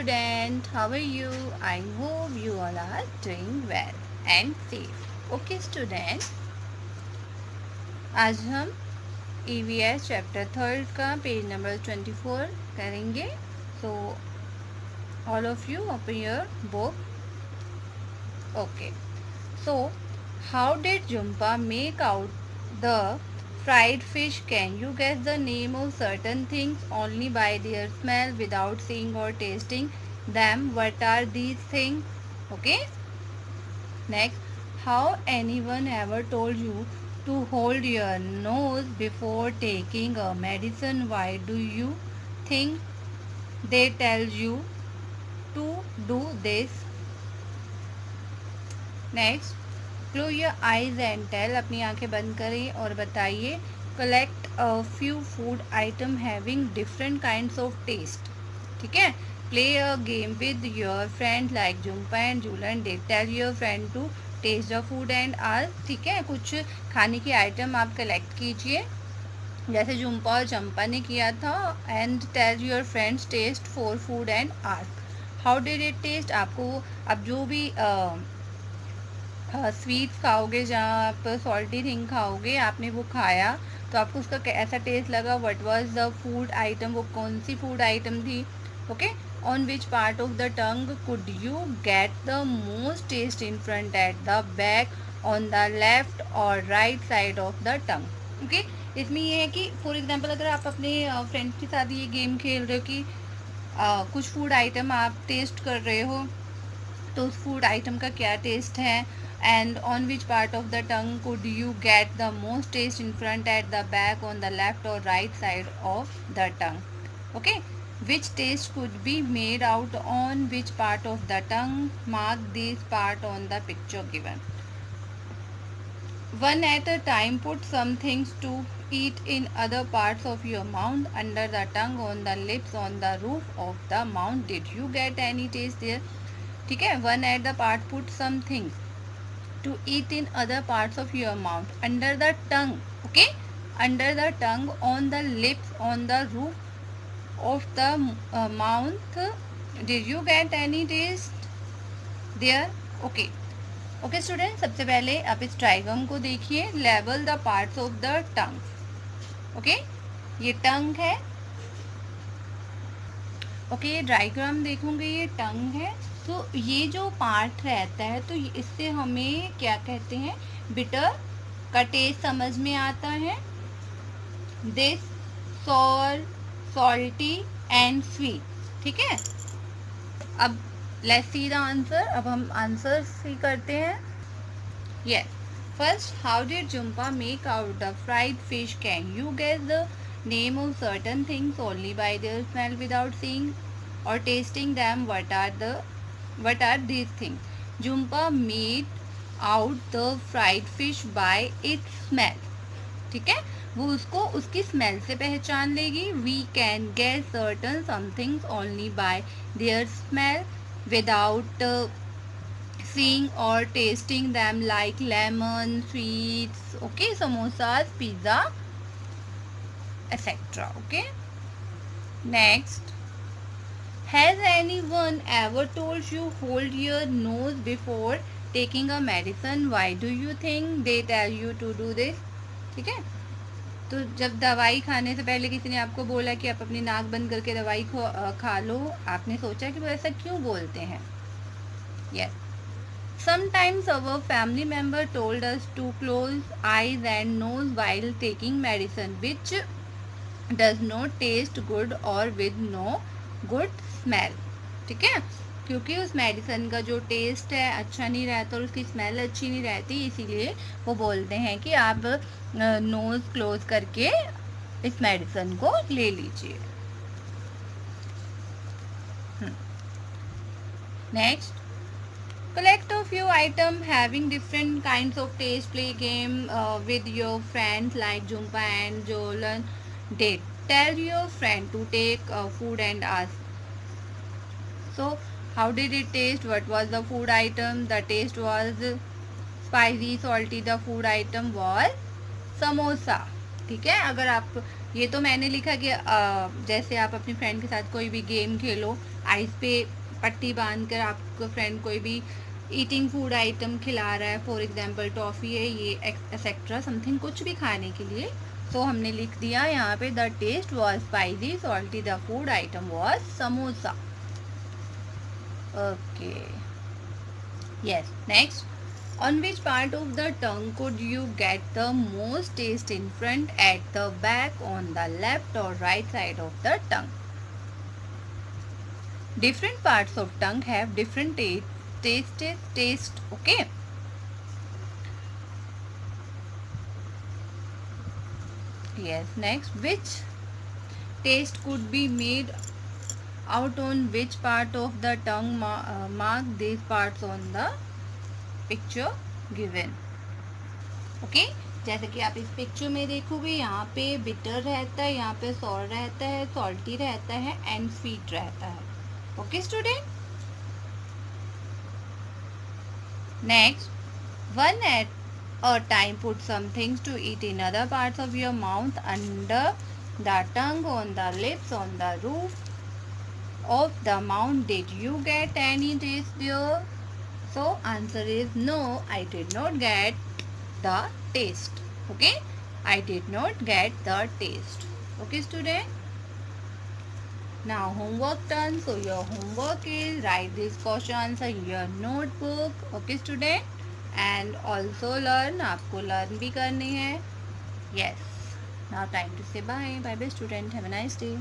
student, how are you? I hope you all are doing well and safe. Okay student, आज हम EVS chapter 3 का page number 24 करेंगे. So all of you open your book. Okay. So how did Jhumpa make out the fried fish? Can you guess the name of certain things only by their smell without seeing or tasting them? What are these things? Okay. Next, how anyone ever told you to hold your nose before taking a medicine? Why do you think they tell you to do this? Next, close your eyes and tell. अपनी आंखें बंद करें और बताइए. Collect a few food item having different kinds of taste. ठीक है. Play a game with your friend like Jhumpa and Julan. They tell your friend to taste the food and ask. ठीक है. कुछ खाने की आइटम आप collect कीजिए जैसे झुम्पा और चंपा ने किया था. And tell your friends taste for food and ask how did it taste. आपको अब जो भी स्वीट्स खाओगे, जहाँ आप सॉल्टी थिंग खाओगे, आपने वो खाया तो आपको उसका कैसा टेस्ट लगा. What was the food item, वो कौन सी फूड आइटम थी. Okay. On which part of the tongue could you get the most taste in front, at the back, on the left or right side of the tongue. Okay. इसमें ये है कि for example अगर आप अपने friends के साथ ये गेम खेल रहे हो कि कुछ फूड आइटम आप टेस्ट कर रहे हो तो उस फूड आइटम का क्या टेस्ट है. And on which part of the tongue could you get the most taste, in front, at the back, on the left or right side of the tongue. Okay. Which taste could be made out on which part of the tongue. Mark this part on the picture given. One at a time, put some things to eat in other parts of your mouth, under the tongue, on the lips, on the roof of the mouth. Did you get any taste there? ठीक है. One at the part, put some things to eat in other parts of your mouth, under the tongue. Okay, under the tongue, on the lips, on the roof of the mouth. Did you get any taste there? Okay. Okay student, सबसे पहले आप इस ट्राइगम को देखिए. Level the parts of the tongue. Okay, ये टंग है. Okay, ये diagram देखोगे ये टंग है. तो ये जो पार्ट रहता है तो इससे हमें क्या कहते हैं, बिटर का टेस्ट समझ में आता है. This sour, salty and sweet. ठीक है. अब लेट्स सी द आंसर. अब हम आंसर सी करते हैं. Yes. First, how did Jhumpa make out the fried fish. Can you guess the name of certain things only by their smell without seeing or tasting them. What are these things. Jhumpa made out the fried fish by its smell. ठीक है, वो उसको उसकी smell से पहचान लेगी. We can guess certain somethings only by their smell without seeing or tasting them, like lemon, sweets, okay, samosas, pizza, etc. Okay. Next, has anyone ever told you hold your nose before taking a medicine? Why do you think they tell you to do this? ठीक है. तो जब दवाई खाने से पहले किसी ने आपको बोला कि आप अपनी नाक बंद करके दवाई खा लो, आपने सोचा कि वो ऐसा क्यों बोलते हैं. Yes. Sometimes our family member told us to close eyes and nose while taking medicine which does not taste good or with no good smell. ठीक है, क्योंकि उस मेडिसिन का जो टेस्ट है अच्छा नहीं रहता और उसकी स्मेल अच्छी नहीं रहती, इसीलिए वो बोलते हैं कि आप नोज़ क्लोज करके इस मेडिसिन को ले लीजिए. Next, collect a few items having different kinds of taste. Play game with your friends like Jhumpa and Jolan did. Tell your friend to take food and ask. So, how did it taste? What was the food item? The taste was spicy, salty. The food item was samosa. ठीक है। अगर आप, ये तो मैंने लिखा कि जैसे आप अपनी फ्रेंड के साथ कोई भी गेम खेलो, आइस पे पट्टी बांध कर आपको फ्रेंड कोई भी ईटिंग फूड आइटम खिला रहा है, फॉर एग्जांपल टॉफ़ी है ये एक्सेट्रा समथिंग, कुछ भी खाने के लिए, तो हमने लिख दिया यहाँ पे the taste was spicy salty, the food item was samosa. Okay, yes, next, on which part of the tongue could you get the most taste in front, at the back, on the left or right side of the tongue? Different parts of tongue have different taste, okay? Yes, next, which taste could be made out on which part of the tongue? Mark these parts on the picture given. Okay, जैसे कि आप इस picture में देखोगे, यहाँ पे bitter रहता है, यहाँ पे सॉर रहता है, सॉल्टी रहता है एंड स्वीट रहता है। Okay student, next, one at a time put some things to eat in other parts of your mouth, under the tongue, on the lips, on the roof of the mouth, did you get any taste there? So answer is no, I did not get the taste. Okay, I did not get the taste. Okay student, now homework done. So your homework is write this question answer in your notebook. Okay student, and also learn, आपको learn भी करनी है. Yes, now time to say bye. Bye bye student, have a nice day.